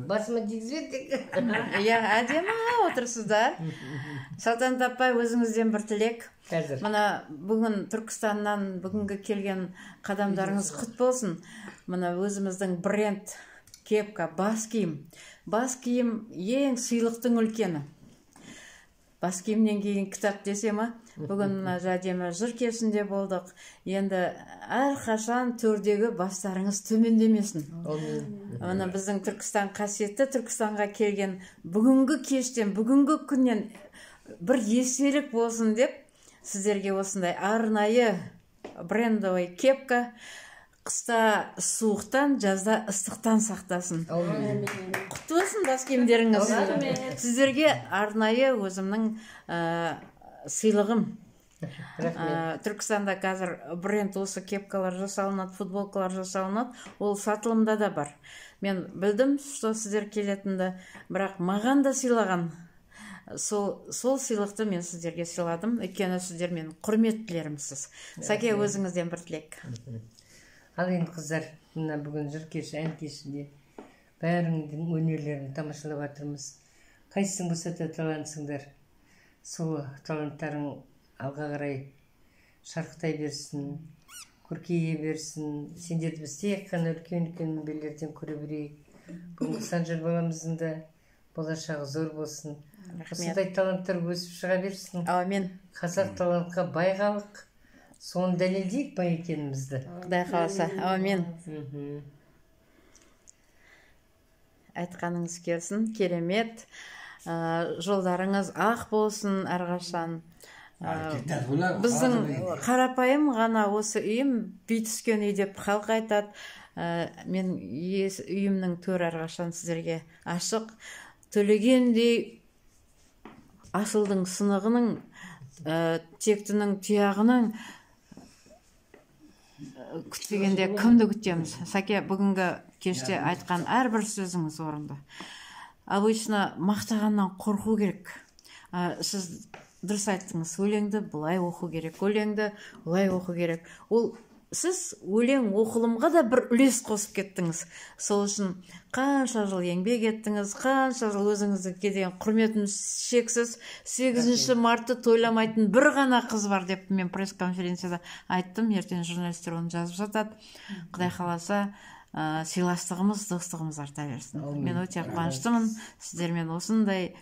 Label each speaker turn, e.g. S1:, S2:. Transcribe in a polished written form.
S1: Басыма тигізбедік.
S2: Иә, әдемі отырсыздар. Салтанат апай, өзіңізден бір тілек. Мына бүгін Түркістаннан бүгінгі келген қадамдарыңыз құт болсын. Мына өзіміздің бренд кепка, бас киім. Бас киім ең сыйлықтың үлкені. Бас киімнен кейін кітап десе ма? Бүгін жадемі жыркесінде болдық. Енді әрқашан төрдегі бастарыңыз төмендемесін. Мына біздің Түркістан қасиетті Түркістанға келген бүгінгі кештен, бүгінгі күннен бір естелік болсын деп, сіздерге осындай арнайы брендовый кепка, қыста суықтан, жазда ыстықтан сақтасын. Құтты болсын бас киімдеріңіз. Сіздерге арнайы өзімнің сыйлығым. Түркістанда қазір бренд осы кепкалар жасалынады, футболкалар жасалынады. Ол сатылымда да бар. Мен білдім, что сіздер келетінді, бірақ маған да сыйлаған. Сол сыйлықты мен сіздерге сыйладым. Өйткені сіздер мен құрметтілерімсіз. Сәке, өзіңізден бір тілек.
S1: Ал енді қыздар, мына бүгін жыр кеші, ән кешінде бәріңдің өнерлерін тамашалап жатырмыз. Қайсың болса-да талантсыңдар. Сол таланттарың алға қарай шарықтай берсін, көркейе берсін. Сендерді біз тек қана үлкен мінбелерден көре берейік. Бүгінгі Санжар баламыздың да болашағы зор болсын. Осындай таланттар өсіп шыға берсін.
S2: Әумин.
S1: Қазақ талантқа бай халық. Соны дәлелдейік бай екенімізді.
S2: Құдай қаласа. Әумин. Айтқаныңыз келсін, керемет. Жолдарыңыз ақ болсын әрқашан. Біздің қарапайым ғана осы үйім бүй түскен үй деп халық айтады. Мен үйімнің төрі әрқашан сіздерге ашық. Төлегендей асылдың сынығының, тектінің тұяғының күтпегенде кімді күтеміз? Сәке, бүгінгі кеште айтқан әрбір сөзіңіз орынды. Обычно мақтағаннан қорқу керек. Сіз дұрыс айттыңыз, өлеңді бұлай оқу керек, өлеңді бұлай оқу керек. Сіз өлең оқылымға да бір үлес қосып кеттіңіз. Сол үшін қанша жыл еңбек еттіңіз, қанша жыл өзіңізге деген құрметіңіз шексіз. 8 мартты тойламайтын бір ғана қыз бар деп мен пресс-конференцияда айттым. Ертең журналистер оны жазып жатады. Құдай қаласа, сыйластығымыз, достығымыз арта берсін. Мен өте қуаныштымын. Сіздермен осындай